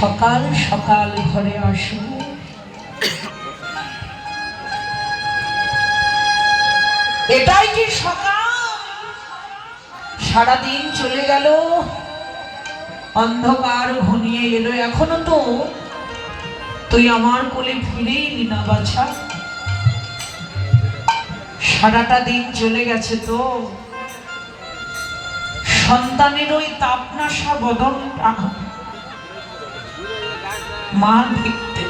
সকাল সকাল ঘরে আসবো। এটাই কি সকাল? সারাদিন চলে গেল, অন্ধকার ঘনিয়ে এলো, এখনো তো তুই আমার কোলে ফিরেই নি না বাছা। সারাটা দিন চলে গেছে তো, সন্তানের ওই তাপনাশা বদনটা মা দেখতে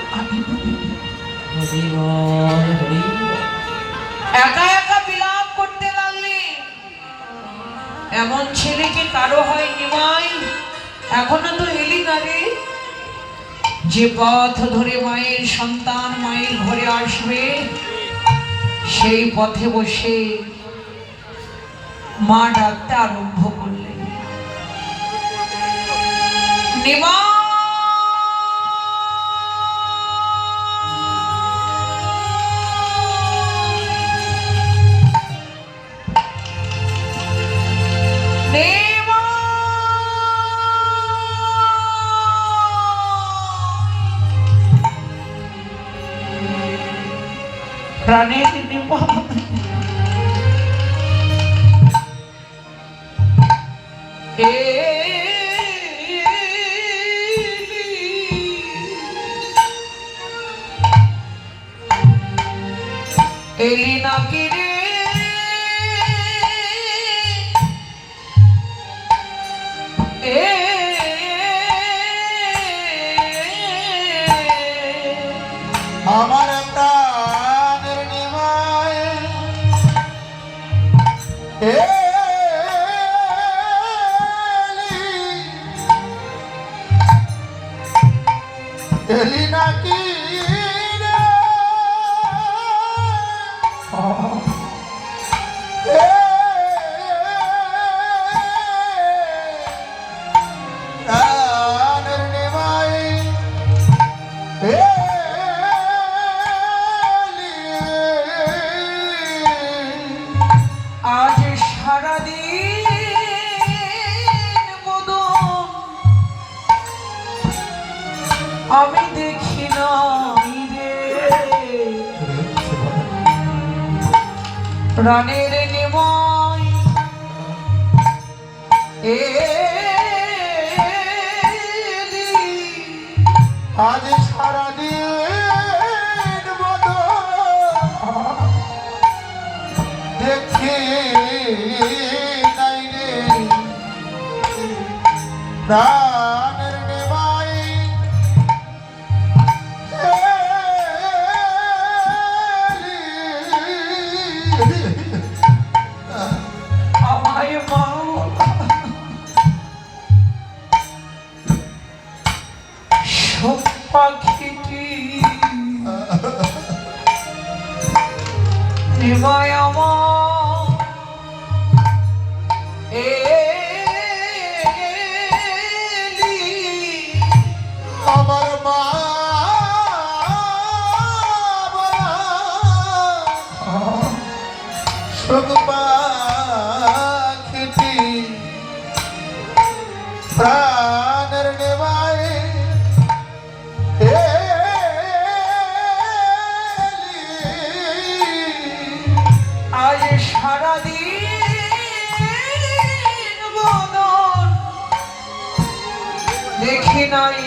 একা একা বিলাপ করতে লাগলে। এমন ছেলেকে কারো হয়নি মাই, এখনো তো এলি না রে। যে পথ ধরে মায়ের সন্তান মায়ের ঘরে আসবে, সেই পথে বসে মা ডাকতে আরম্ভ করলেন, নিমা। প্রাণের নিমা, এলি নাকি রে? আমার প্রাণের নিমায় এলি নাকি রে? প্রাণের নিমায় আজ সারাদিন মদন আমি দেখি নাই রে। প্রাণের নিমাই আজ সারাদিন মতো দেখি নাই রে। প্রাণের নিমাই আমায় মা সব পাখিটি নিমায় আমার আমার মা সুখ পাখিটি প্রাণের নেবাই আজ সারাদিন বদন দেখি নাই